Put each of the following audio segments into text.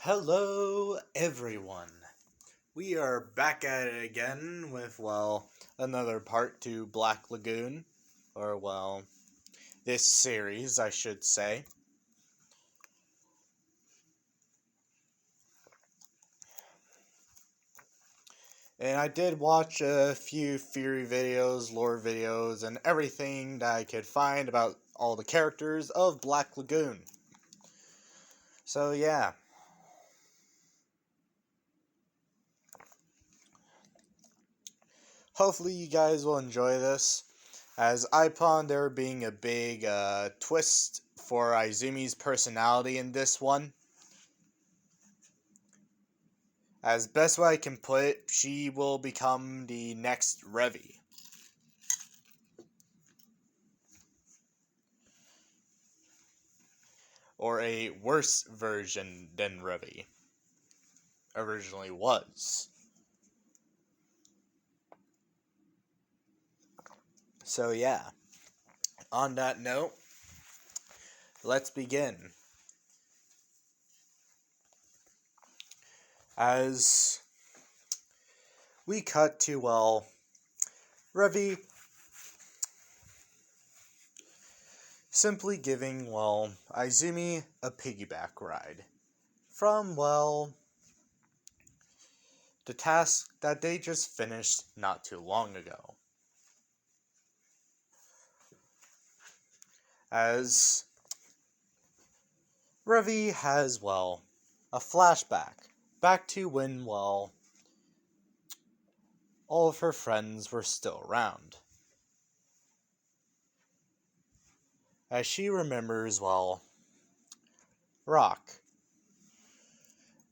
Hello, everyone. We are back at it again with, another part to Black Lagoon. Or, this series, I should say. And I did watch a few theory videos, lore videos, and everything that I could find about all the characters of Black Lagoon. So, yeah. Hopefully you guys will enjoy this, as I found there being a big twist for Izumi's personality in this one. As best way I can put it, she will become the next Revi. Or a worse version than Revi originally was. So yeah, on that note, let's begin. As we cut to, Revi simply giving, Izumi a piggyback ride from, the task that they just finished not too long ago. As Revi has, a flashback back to when, all of her friends were still around. As she remembers, Rock,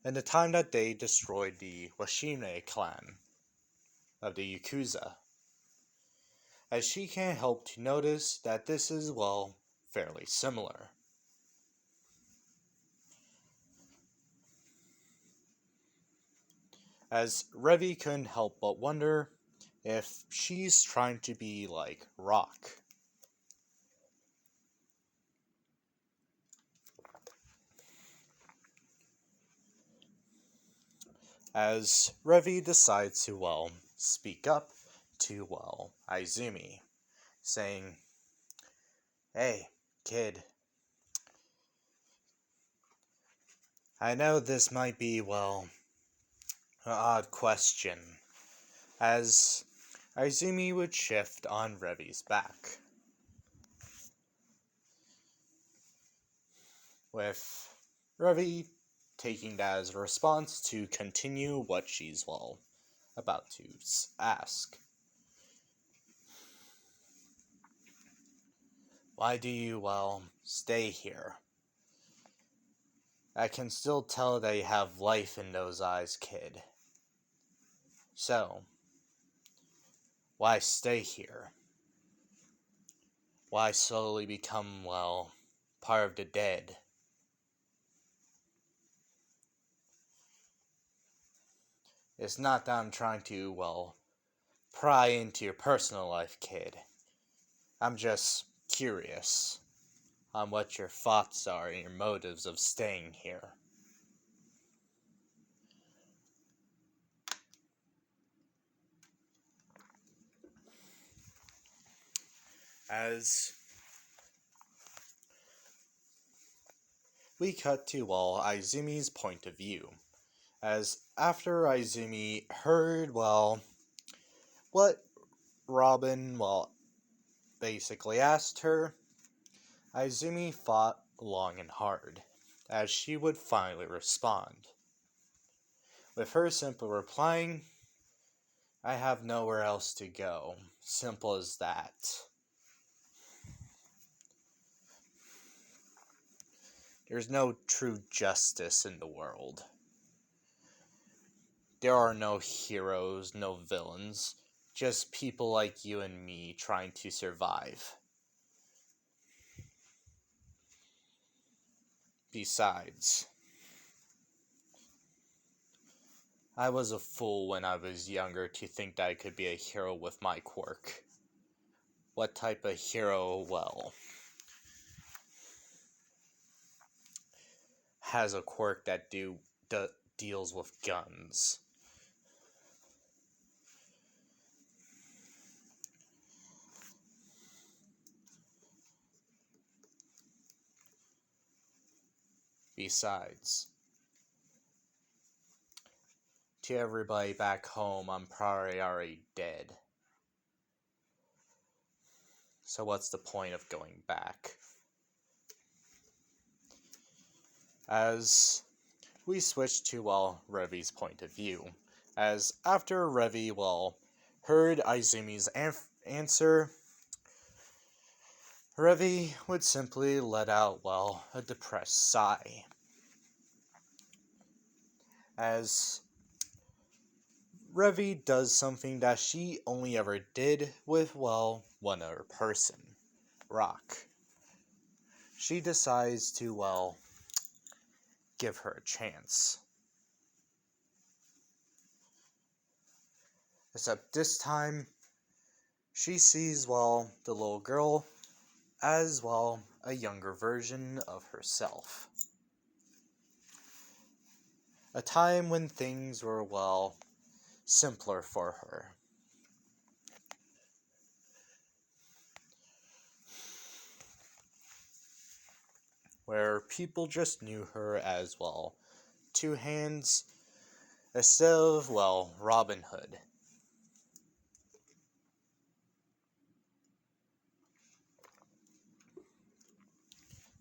and the time that they destroyed the Washine clan of the Yakuza. As she can't help to notice that this is, fairly similar. As Revi couldn't help but wonder if she's trying to be like Rock. As Revi decides to, speak up to, Izumi, saying, "Hey, kid, I know this might be, an odd question," as Izumi would shift on Revi's back, with Revi taking that as a response to continue what she's, about to ask. "Why do you, stay here? I can still tell that you have life in those eyes, kid. So, why stay here? Why slowly become, part of the dead?" It's not that I'm trying to, pry into your personal life, kid. I'm just curious on what your thoughts are and your motives of staying here. As we cut to, Izumi's point of view. As after Izumi heard, what Robin, basically asked her, Izumi thought long and hard, as she would finally respond. With her simply replying, "I have nowhere else to go. Simple as that." There's no true justice in the world. There are no heroes, no villains, just people like you and me trying to survive. Besides, I was a fool when I was younger to think that I could be a hero with my quirk. What type of hero, has a quirk that do deals with guns. Besides, to everybody back home, I'm probably already dead. So what's the point of going back? As we switch to, Revi's point of view. As after Revi, heard Izumi's answer, Revi would simply let out, a depressed sigh. As Revi does something that she only ever did with, one other person, Rock. She decides to, give her a chance. Except this time, she sees, the little girl as, a younger version of herself. A time when things were, simpler for her. Where people just knew her as, Two Hands, instead of, Robin Hood.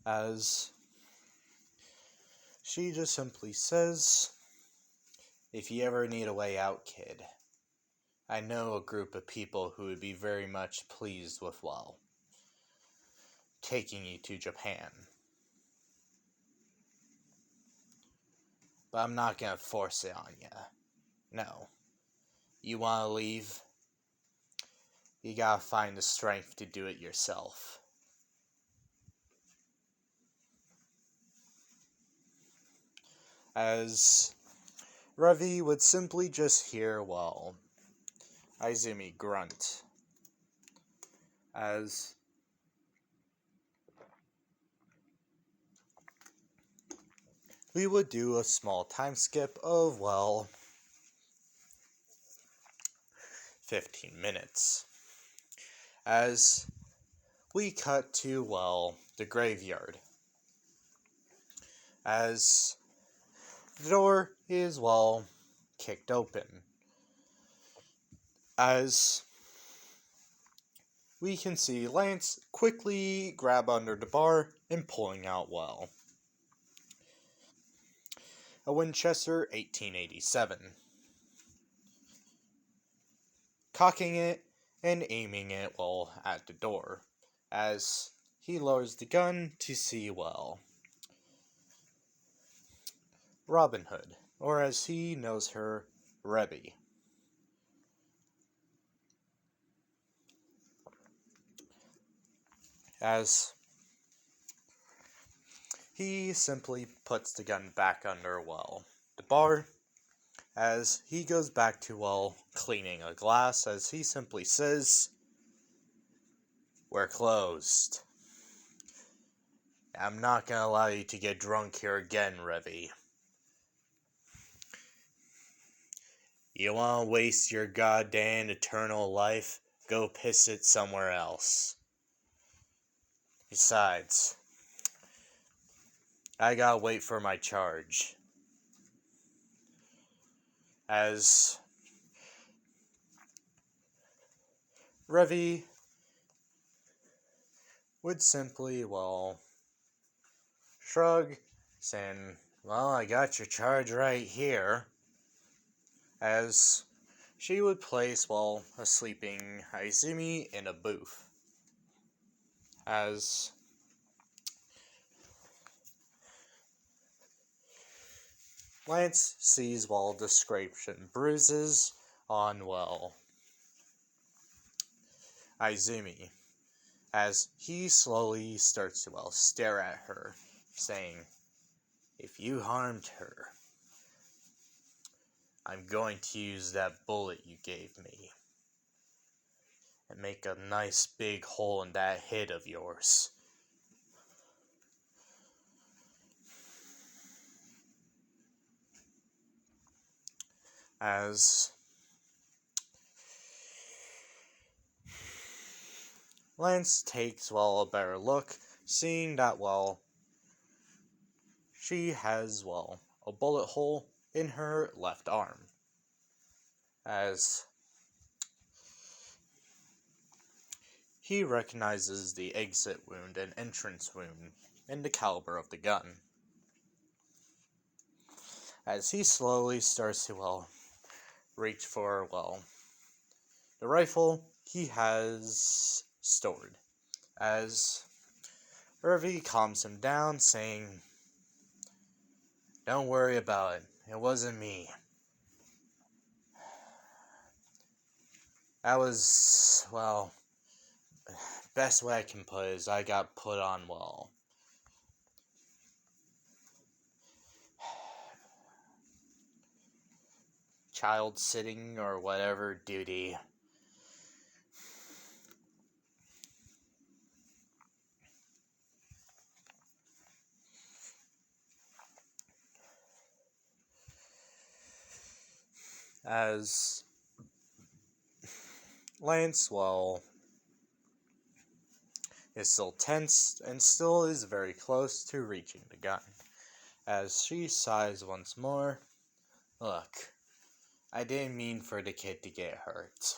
As she just simply says, if you ever need a way out, kid, I know a group of people who would be very much pleased with, taking you to Japan. But I'm not gonna force it on you. No. You wanna leave? You gotta find the strength to do it yourself. As Revi would simply just hear, Izumi grunt. As we would do a small time skip of, 15 minutes. As we cut to, the graveyard. As the door is, kicked open. As we can see Lance quickly grab under the bar and pulling out, a Winchester 1887. Cocking it and aiming it, at the door. As he lowers the gun to see, Robin Hood, or as he knows her, Rebi. As he simply puts the gun back under, the bar. As he goes back to, cleaning a glass, as he simply says, we're closed. I'm not gonna allow you to get drunk here again, Revi. You wanna waste your goddamn eternal life? Go piss it somewhere else. Besides, I gotta wait for my charge. As Revi would simply, shrug, saying, I got your charge right here. As she would place, a sleeping Izumi in a booth. As Lance sees, the scrapes and bruises on, Izumi. As he slowly starts to, stare at her, saying, if you harmed her, I'm going to use that bullet you gave me and make a nice big hole in that head of yours. as Lance takes, a better look, seeing that, she has, a bullet hole in her left arm, as he recognizes the exit wound and entrance wound in the caliber of the gun. As he slowly starts to, reach for, the rifle he has stored, as Irvy calms him down, saying, "Don't worry about it. It wasn't me. That was, best way I can put it is I got put on, child sitting or whatever duty." As Lance, is still tense and still is very close to reaching the gun. As she sighs once more, "Look, I didn't mean for the kid to get hurt.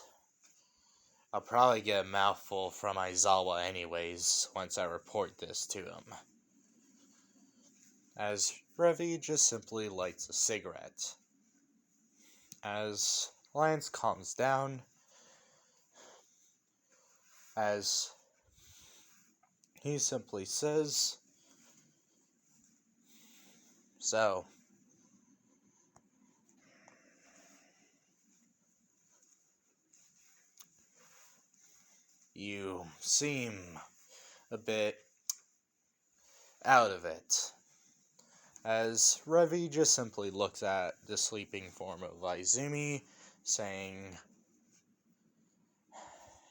I'll probably get a mouthful from Aizawa anyways once I report this to him." As Revi just simply lights a cigarette. As Lance calms down, as he simply says, "So, you seem a bit out of it." As Revi just simply looks at the sleeping form of Izumi, saying,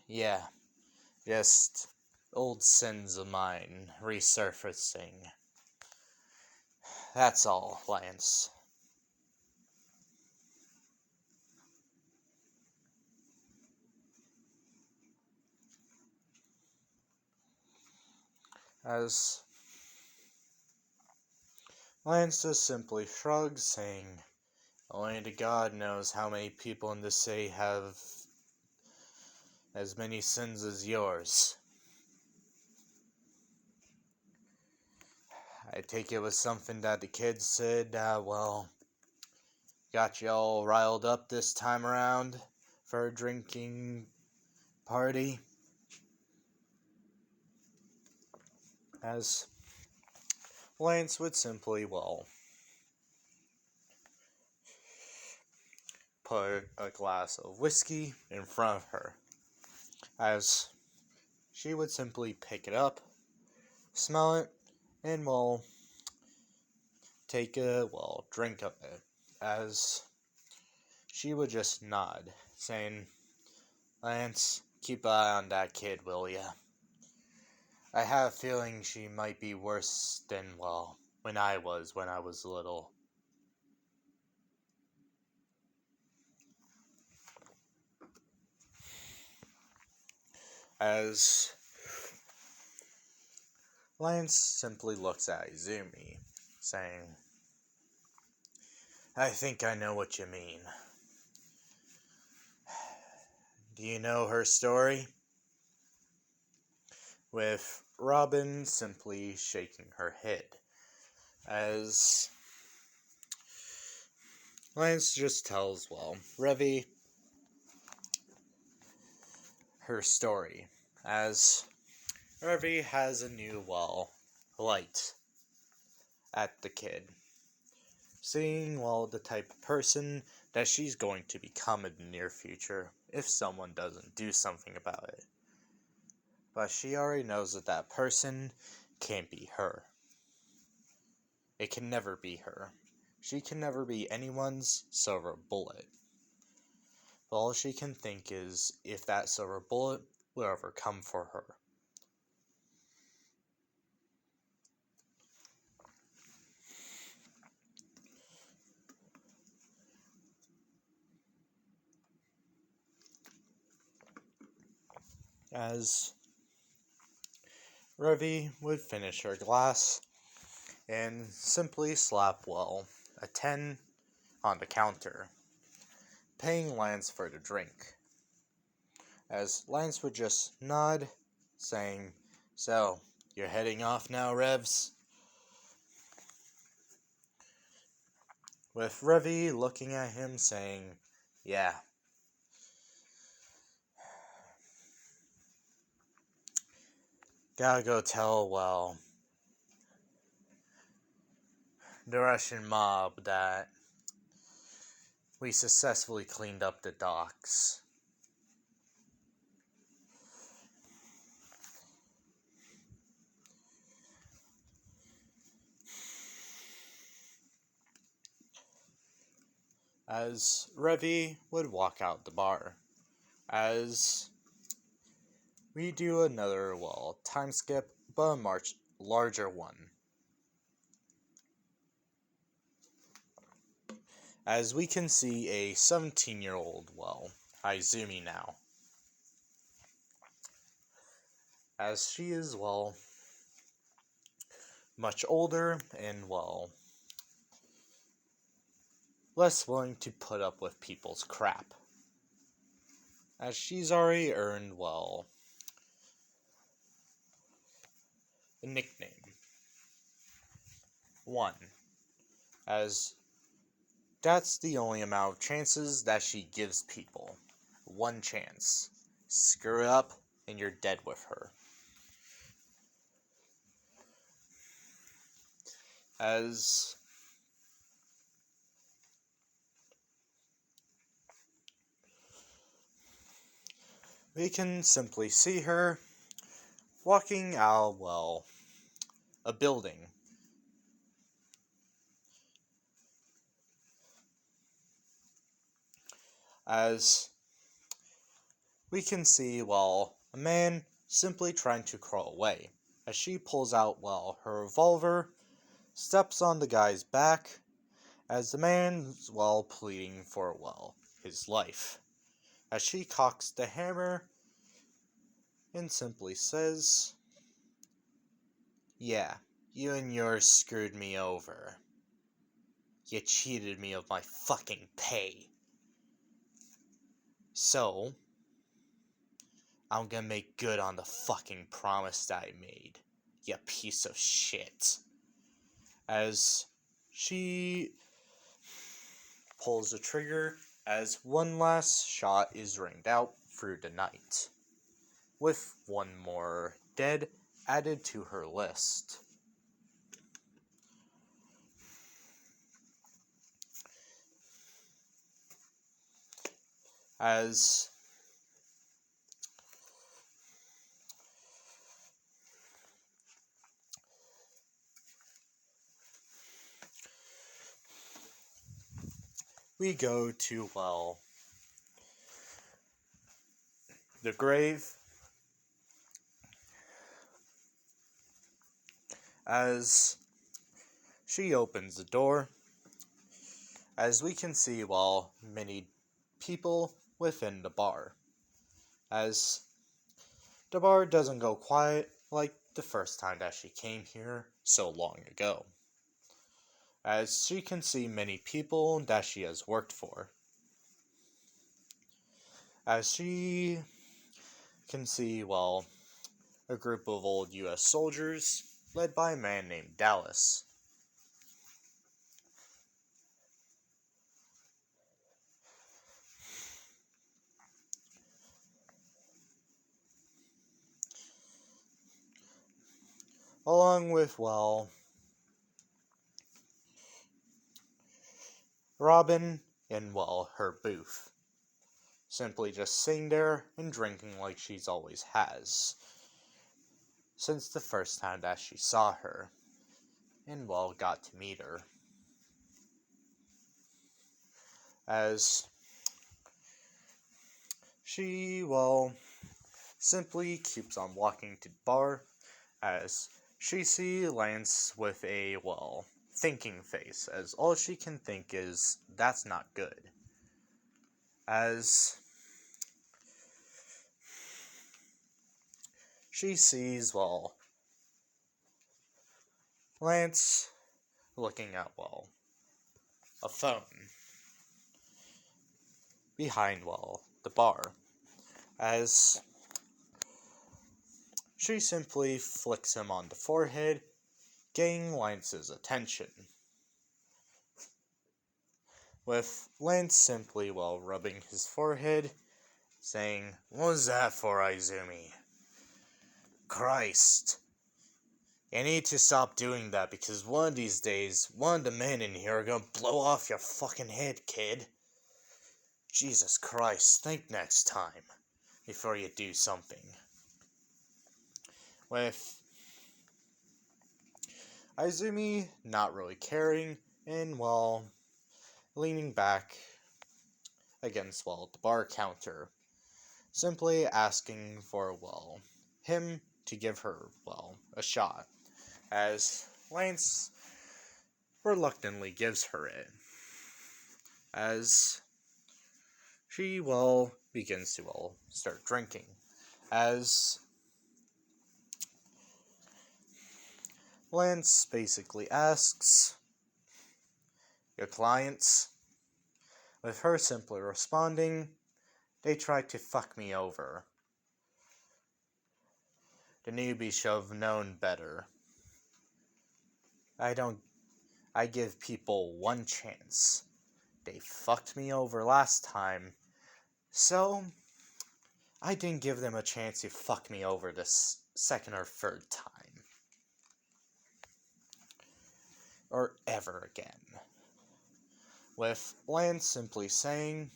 "Yeah, just old sins of mine resurfacing. That's all, Lance." As Lance just simply shrugs, saying, "Only to God knows how many people in this city have as many sins as yours. I take it was something that the kids said, got you all riled up this time around for a drinking party." As Lance would simply, put a glass of whiskey in front of her, as she would simply pick it up, smell it, and, take a, drink of it, as she would just nod, saying, "Lance, keep an eye on that kid, will ya? I have a feeling she might be worse than, when I was little." As Lance simply looks at Izumi, saying, "I think I know what you mean. Do you know her story?" With Robin simply shaking her head, as Lance just tells, Revi her story, as Revi has a new, light at the kid, seeing, the type of person that she's going to become in the near future if someone doesn't do something about it. But she already knows that that person can't be her. It can never be her. She can never be anyone's silver bullet. But all she can think is if that silver bullet will ever come for her. as Revi would finish her glass and simply slap, a 10 on the counter, paying Lance for the drink. As Lance would just nod, saying, "So, you're heading off now, Revs?" With Revi looking at him saying, "Yeah." Gotta go tell, the Russian mob that we successfully cleaned up the docks. As Revi would walk out the bar, as we do another, time skip, but a much larger one. As we can see a 17-year-old, Izumi now. As she is, much older and, less willing to put up with people's crap. As she's already earned, a nickname. 1. As that's the only amount of chances that she gives people. 1 chance. Screw it up, and you're dead with her. As we can simply see her walking out, a building. As we can see, a man simply trying to crawl away. As she pulls out, her revolver, steps on the guy's back, as the man's, pleading for, his life. As she cocks the hammer and simply says, "Yeah, you and yours screwed me over. You cheated me of my fucking pay. So, I'm gonna make good on the fucking promise that I made, you piece of shit." As she pulls the trigger, as one last shot is ringed out through the night, with one more dead added to her list. As we go to, the grave, as she opens the door, as we can see, many people within the bar, as the bar doesn't go quiet like the first time that she came here so long ago, as she can see many people that she has worked for, as she can see, a group of old US soldiers led by a man named Dallas. Along with, Robin in, her booth. Simply just sitting there and drinking like she's always has. Since the first time that she saw her. And, got to meet her. As she, simply keeps on walking to the bar. As she sees Lance with a, thinking face, as all she can think is, that's not good. As she sees, well, Lance looking at, well, a phone behind, well, the bar, as she simply flicks him on the forehead, getting Lance's attention, with Lance simply, well, rubbing his forehead, saying, "What was that for, Izumi? Christ. You need to stop doing that, because one of these days, one of the men in here are gonna blow off your fucking head, kid. Jesus Christ, think next time before you do something." With Izumi not really caring, and, well, leaning back against, well, the bar counter, simply asking for, well, him to give her, well, a shot, as Lance reluctantly gives her it, as she, well, begins to, well, start drinking, as Lance basically asks, "Your clients?" With her simply responding, "They tried to fuck me over. The newbie should have known better. I give people one chance. They fucked me over last time, so I didn't give them a chance to fuck me over this second or third time. Or ever again." With Lance simply saying,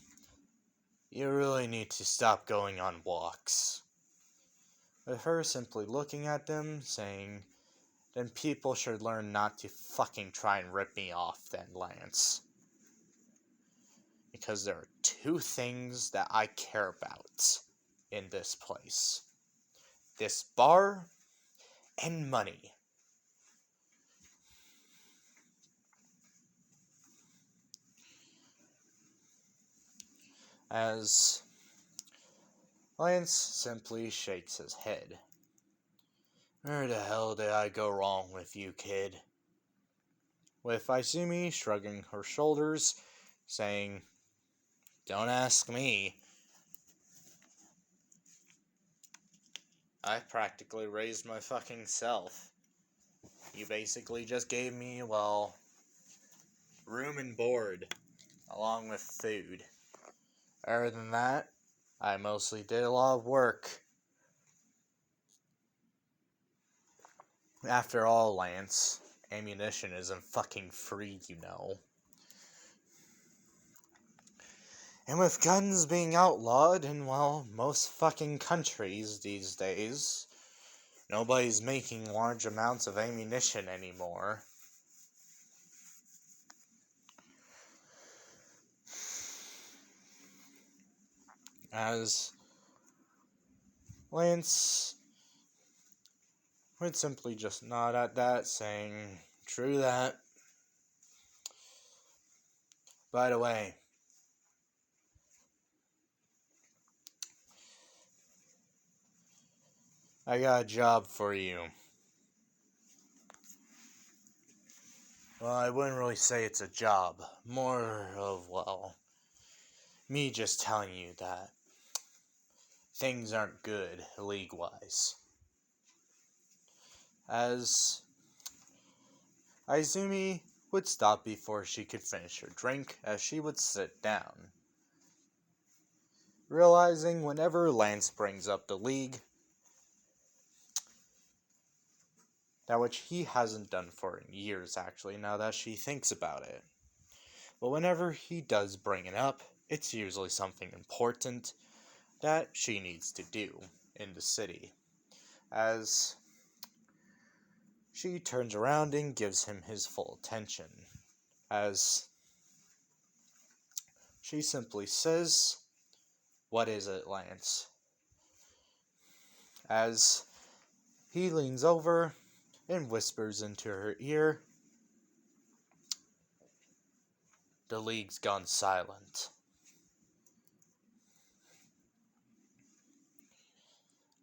"You really need to stop going on walks." With her simply looking at them, saying, "Then people should learn not to fucking try and rip me off then, Lance. Because there are two things that I care about in this place. This bar and money." As Lance simply shakes his head. "Where the hell did I go wrong with you, kid?" With Izumi shrugging her shoulders, saying, "Don't ask me. I practically raised my fucking self. You basically just gave me, well, room and board, along with food. Other than that, I mostly did a lot of work. After all, Lance, ammunition isn't fucking free, you know. And with guns being outlawed in, well, most fucking countries these days, nobody's making large amounts of ammunition anymore. As Lance would simply just nod at that, saying, "True that. By the way, I got a job for you." Well, I wouldn't really say it's a job. More of, well, me just telling you that things aren't good league-wise. As Izumi would stop before she could finish her drink, as she would sit down, realizing whenever Lance brings up the league, that which he hasn't done for years actually, now that she thinks about it. But whenever he does bring it up, it's usually something important that she needs to do in the city, as she turns around and gives him his full attention, as she simply says, "What is it, Lance?" As he leans over and whispers into her ear, "The league's gone silent.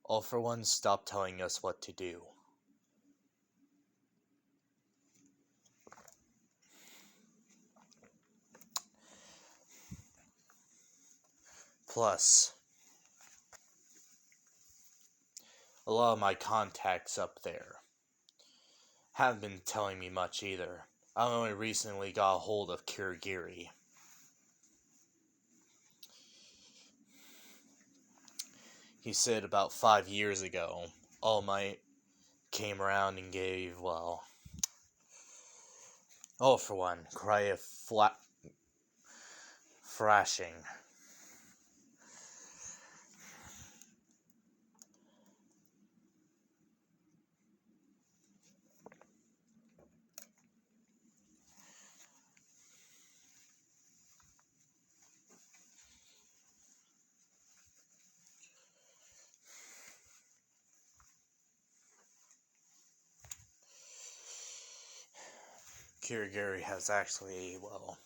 All for one, stop telling us what to do. Plus, a lot of my contacts up there haven't been telling me much either. I only recently got a hold of Kirigiri. He said about 5 years ago, All Might came around and gave, well, all for one, cry a thrashing. Kirigiri has actually, well,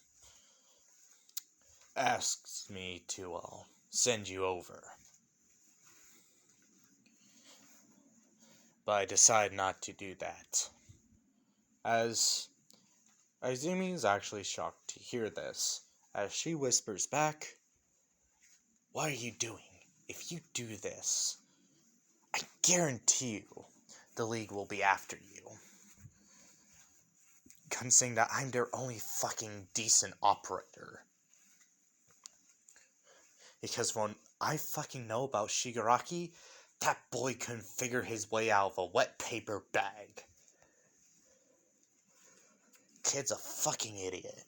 asked me to, send you over. But I decided not to do that. As Izumi is actually shocked to hear this, as she whispers back, "What are you doing? If you do this, I guarantee you the League will be after you. Considering that I'm their only fucking decent operator. Because when I fucking know about Shigaraki, that boy couldn't figure his way out of a wet paper bag. Kid's a fucking idiot."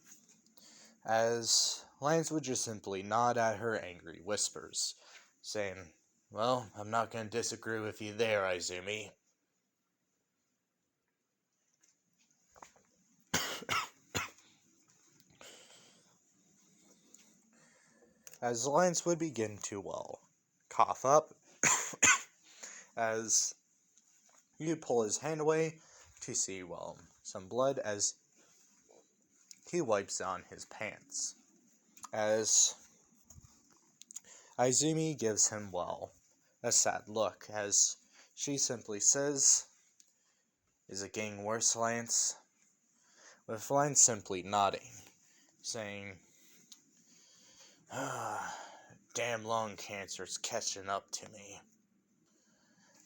As Lance would just simply nod at her angry whispers, saying, "Well, I'm not going to disagree with you there, Izumi." As Lance would begin to, well, cough up, as he would pull his hand away to see, well, some blood as he wipes on his pants. As Izumi gives him, well, a sad look, as she simply says, "Is it getting worse, Lance?" With Lance simply nodding, saying, "Damn lung cancer's catching up to me.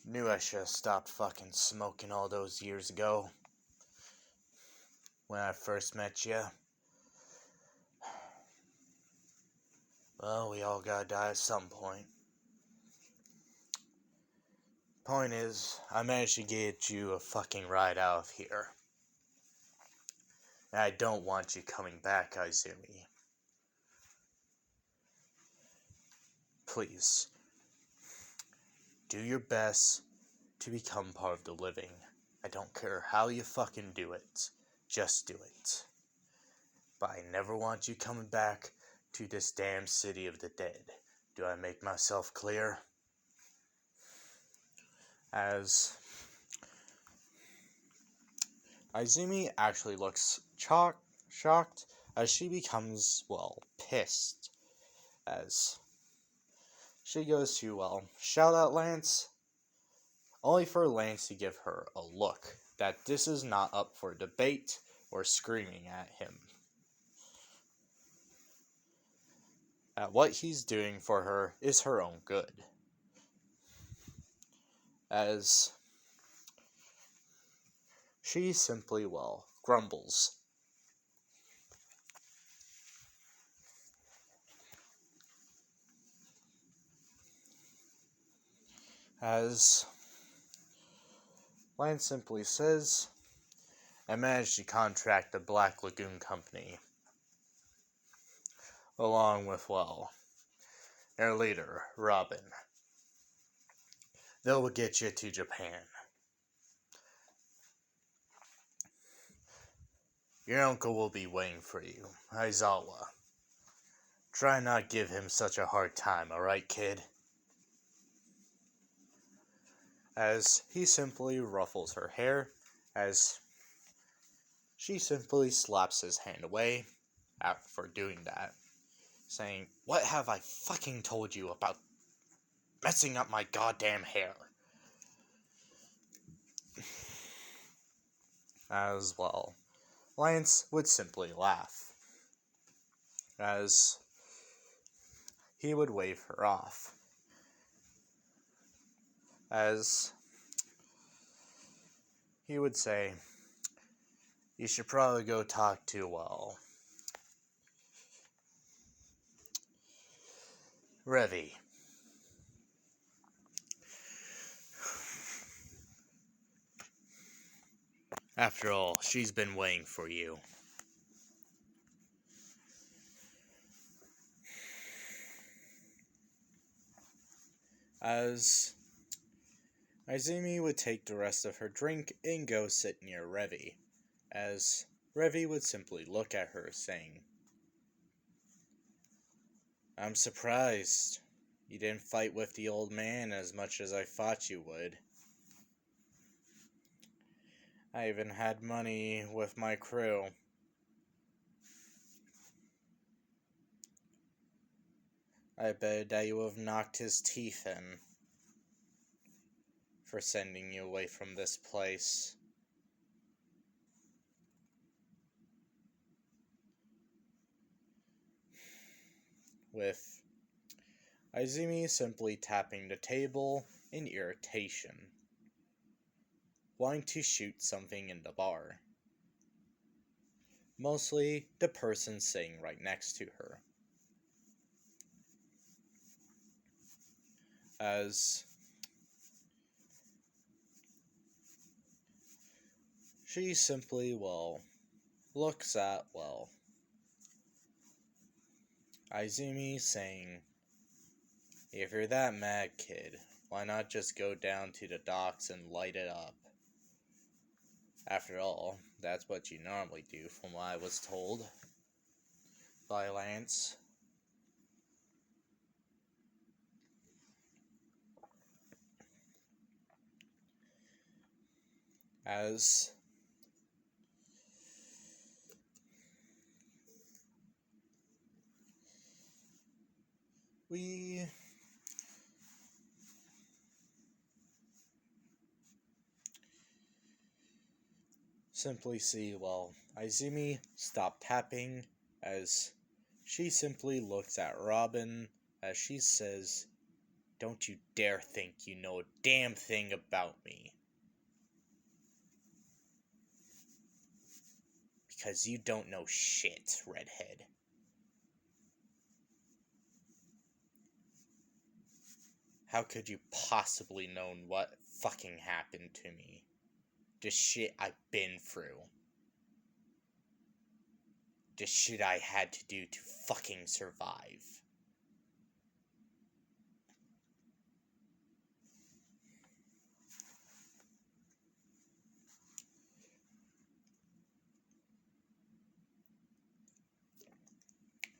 Knew I should have stopped fucking smoking all those years ago. When I first met you. Well, we all gotta die at some point. Point is, I managed to get you a fucking ride out of here. And I don't want you coming back, Izumi. Please, do your best to become part of the living. I don't care how you fucking do it. Just do it. But I never want you coming back to this damn city of the dead. Do I make myself clear?" As Izumi actually looks shocked as she becomes, well, pissed. As she goes to, well, shout at Lance, only for Lance to give her a look that this is not up for debate or screaming at him. That what he's doing for her is her own good. As she simply, well, grumbles. As Lance simply says, "I managed to contract the Black Lagoon company, along with, well, their leader, Robin. They will get you to Japan. Your uncle will be waiting for you, Aizawa. Try not give him such a hard time, alright, kid?" As he simply ruffles her hair, as she simply slaps his hand away for doing that, saying, "What have I fucking told you about messing up my goddamn hair. As well, Lance would simply laugh, as he would wave her off, as he would say, "You should probably go talk to, well, Revy. After all, she's been waiting for you." As Izumi would take the rest of her drink and go sit near Revy, as Revy would simply look at her, saying, "I'm surprised you didn't fight with the old man as much as I thought you would. I even had money with my crew. I bet that you have knocked his teeth in for sending you away from this place." With Izumi simply tapping the table in irritation, wanting to shoot something in the bar. Mostly the person sitting right next to her. As she simply, looks at, Izumi, saying, "If you're that mad, kid, why not just go down to the docks and light it up? After all, that's what you normally do, from what I was told by Lance." As we simply see, Izumi stop tapping as she simply looks at Robin as she says, "Don't you dare think you know a damn thing about me. Because you don't know shit, redhead. How could you possibly know what fucking happened to me? The shit I've been through. The shit I had to do to fucking survive."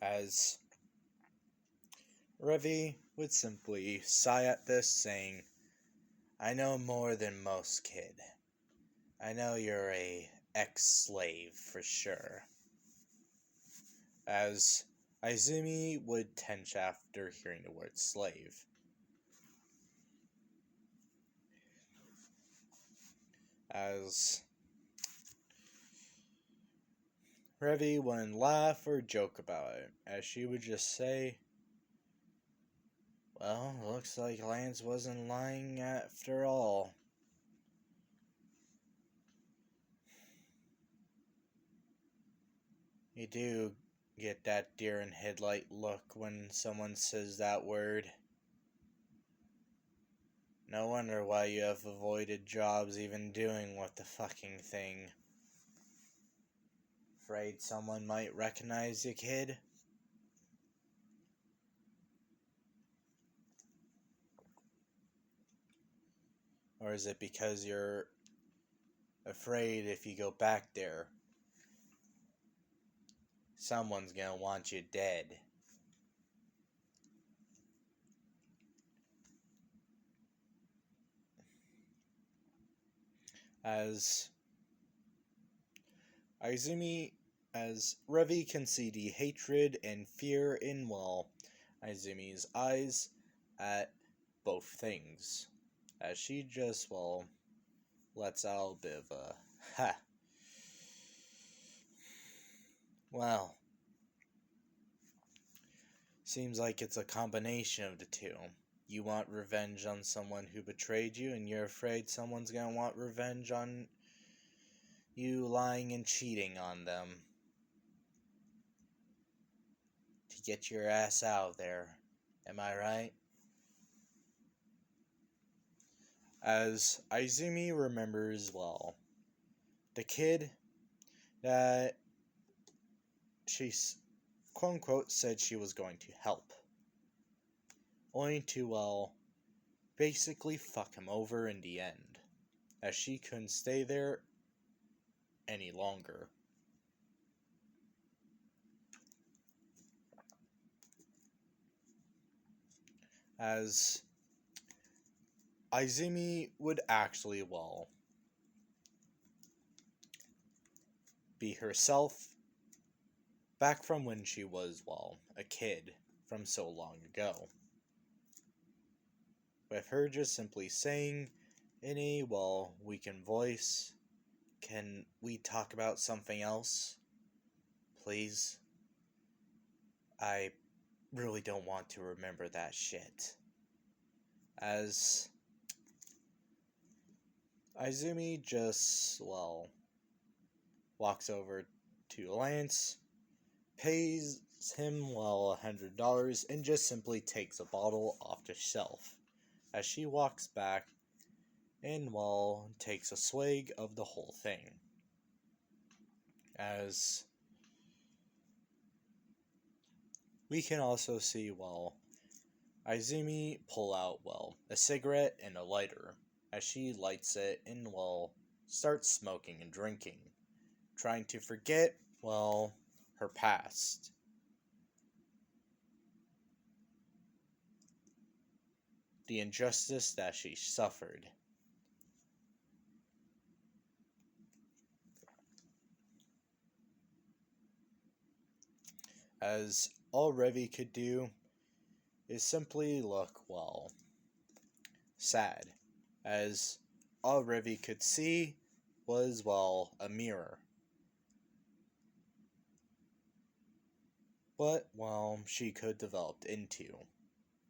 As Revy would simply sigh at this, saying, "I know more than most, kid. I know you're a ex-slave for sure." As Izumi would tense after hearing the word slave. As Revy wouldn't laugh or joke about it, as she would just say, "Well, looks like Lance wasn't lying after all." You do get that deer in headlight look when someone says that word. No wonder why you have avoided jobs even doing with the fucking thing. Afraid someone might recognize you, kid? Or is it because you're afraid if you go back there, someone's gonna want you dead? As Revy can see the hatred and fear in, Izumi's eyes at both things, as she just, well, lets out a bit of a, ha. Well, seems like it's a combination of the two. You want revenge on someone who betrayed you, and you're afraid someone's gonna want revenge on you lying and cheating on them to get your ass out of there. Am I right? As Izumi remembers, well, the kid that she, quote unquote, said she was going to help, only to, well, basically fuck him over in the end, as she couldn't stay there any longer. As Izumi would actually, well, be herself back from when she was, well, a kid from so long ago. With her just simply saying in a, well, weakened voice, "Can we talk about something else? Please? I really don't want to remember that shit." As Izumi just, well, walks over to Lance, pays him, well, $100, and just simply takes a bottle off the shelf, as she walks back and, well, takes a swig of the whole thing. As we can also see, well, Izumi pull out, well, a cigarette and a lighter, as she lights it and, well, starts smoking and drinking, trying to forget, well, her past. The injustice that she suffered. As all Revi could do is simply look, well, sad, as all Revi could see was, well, a mirror. But, well, she could develop into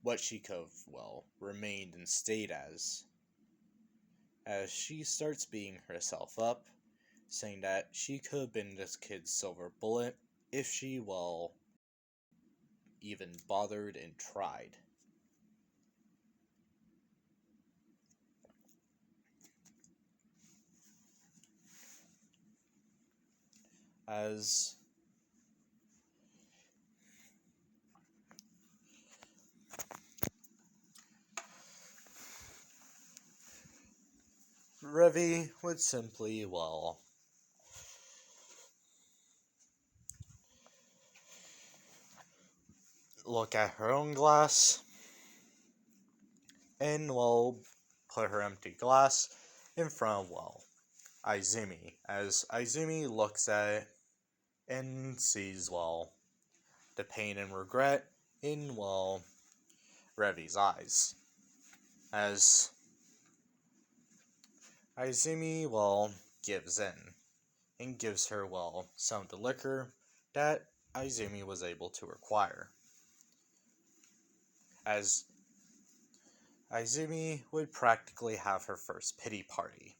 what she could have, well, remained and stayed as she starts beating herself up, saying that she could have been this kid's silver bullet if she, well, even bothered and tried. As Revi would simply, well, look at her own glass and, well, put her empty glass in front of, well, Izumi, as Izumi looks at it and sees, well, the pain and regret in, well, Revi's eyes. As Izumi, well, gives in and gives her, well, some of the liquor that Izumi was able to acquire. As Izumi would practically have her first pity party.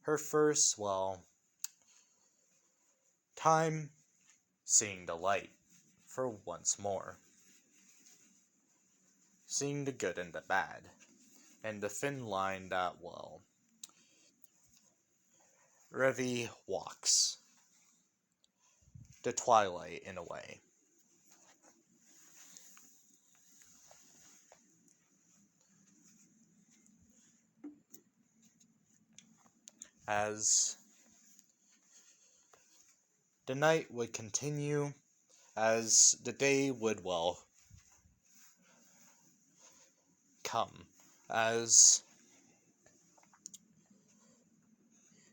Her first, well, time seeing the light for once more. Seeing the good and the bad, and the thin line that, well, Revi walks. The twilight, in a way. As the night would continue, as the day would, well, come. As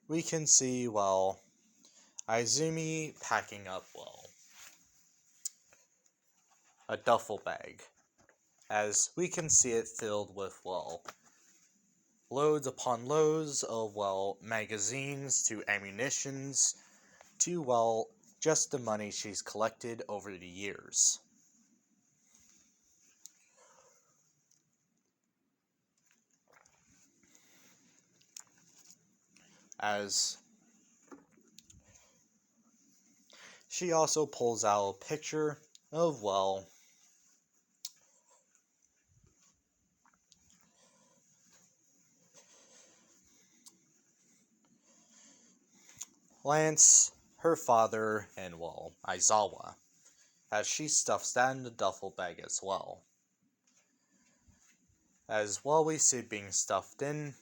we can see, well, Izumi packing up, well, a duffel bag as we can see it filled with, well, loads upon loads of, well, magazines to ammunitions to, well, just the money she's collected over the years. As she also pulls out a picture of, well, Lance, her father, and, well, Aizawa, as she stuffs that in the duffel bag as well. As while we see it being stuffed in,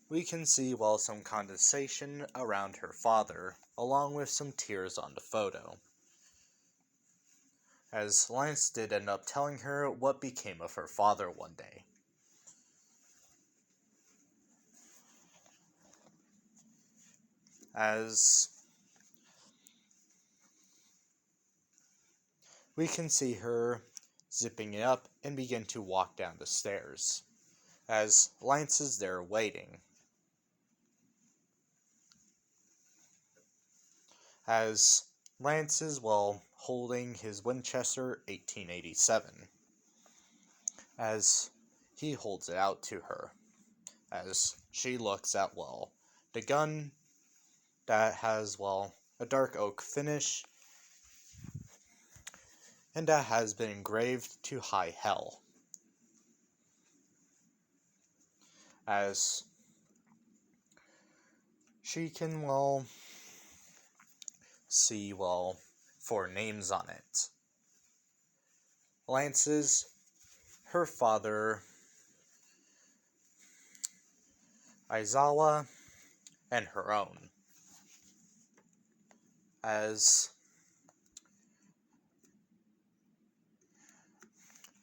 we can see, well, some condensation around her father, along with some tears on the photo. As Lance did end up telling her what became of her father one day. As we can see her zipping it up and begin to walk down the stairs, as Lance is there waiting. As Lance is, well, holding his Winchester 1887, as he holds it out to her, as she looks at, well, the gun that has, well, a dark oak finish, and that has been engraved to high hell. As she can, well, see, well, 4 names on it. Lance's, her father, Aizawa, and her own. As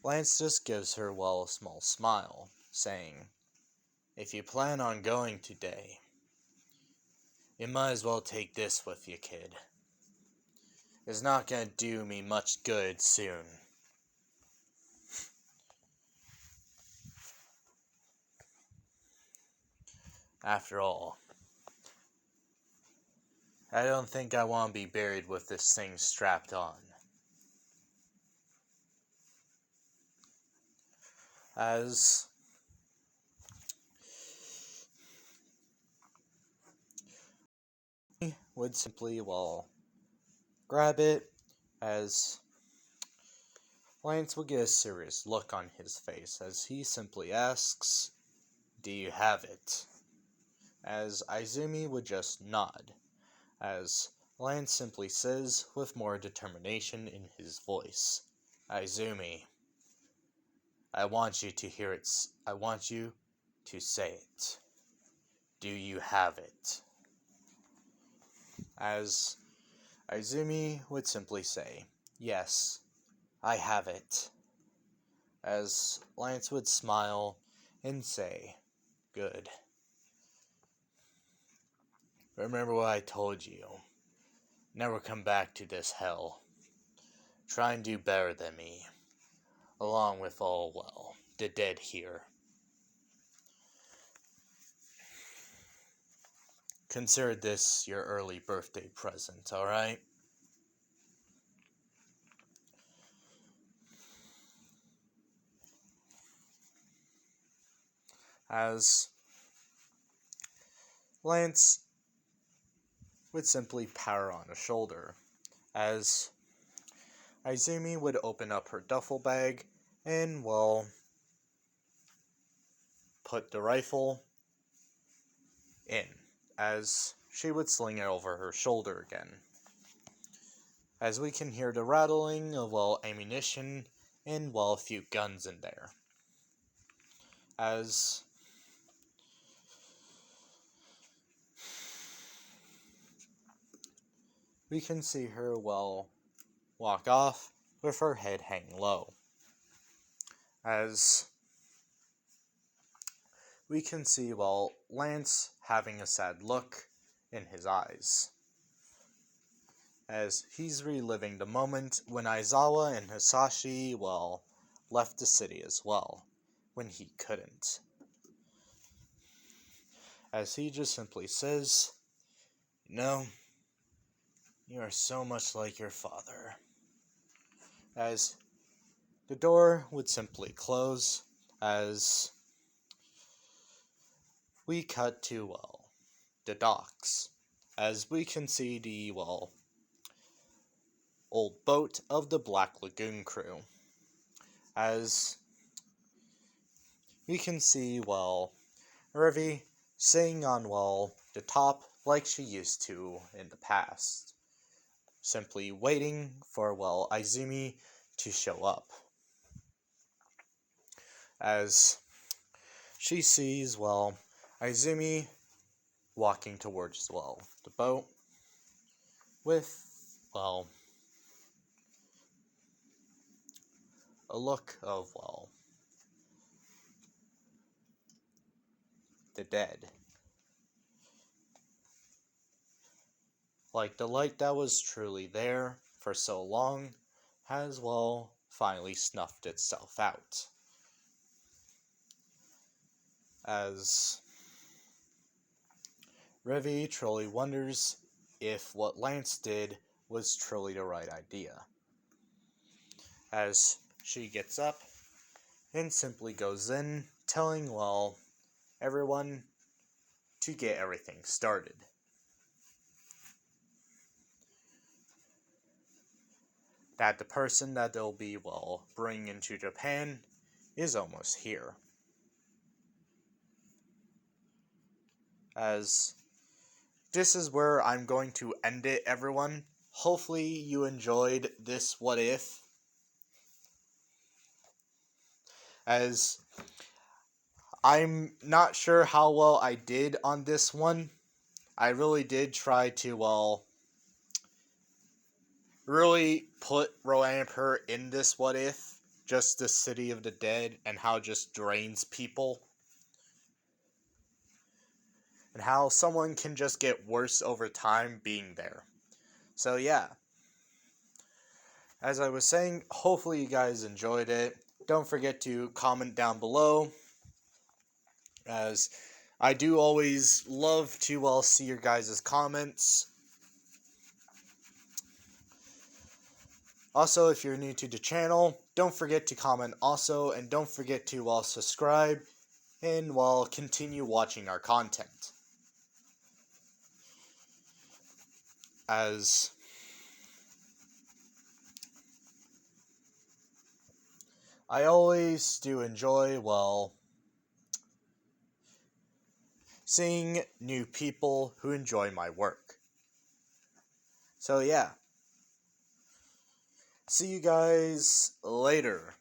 Lance just gives her, well, a small smile, saying, "If you plan on going today, you might as well take this with you, kid. It's not gonna do me much good soon." After all, I don't think I want to be buried with this thing strapped on. As would simply, well, grab it, as Lance will get a serious look on his face as he simply asks, "Do you have it?" As Izumi would just nod, as Lance simply says with more determination in his voice, "Izumi, I want you to hear it. I want you to say it. Do you have it?" As Izumi would simply say, "Yes, I have it." As Lance would smile and say, "Good. Remember what I told you. Never come back to this hell. Try and do better than me, along with all, well, the dead here. Consider this your early birthday present, alright?" As Lance would simply pat her on the shoulder, as Izumi would open up her duffel bag and, well, put the rifle in, as she would sling it over her shoulder again. As we can hear the rattling of, well, ammunition and, well, a few guns in there. As we can see her, well, walk off with her head hanging low. As we can see, well, Lance having a sad look in his eyes, as he's reliving the moment when Aizawa and Hisashi, well, left the city as well, when he couldn't. As he just simply says, "No, you are so much like your father." As the door would simply close, as we cut to, the docks. As we can see the, old boat of the Black Lagoon crew. As we can see, Ruby sitting on, the top like she used to in the past. Simply waiting for, Izumi to show up. As she sees, Izumi walking towards, the boat with, a look of, the dead. Like the light that was truly there for so long has, finally snuffed itself out. As Revi truly wonders if what Lance did was truly the right idea. As she gets up and simply goes in, telling, everyone to get everything started. That the person that they'll be, bringing into Japan is almost here. As this is where I'm going to end it, everyone. Hopefully you enjoyed this what if. As I'm not sure how well I did on this one. I really did try to, really put Roanapur in this what if. Just the city of the dead and how it just drains people. And how someone can just get worse over time being there. So yeah. As I was saying, hopefully you guys enjoyed it. Don't forget to comment down below, as I do always love to see your guys' comments. Also, if you're new to the channel, don't forget to comment also, and don't forget to subscribe, and continue watching our content. As I always do enjoy, seeing new people who enjoy my work. So yeah. See you guys later.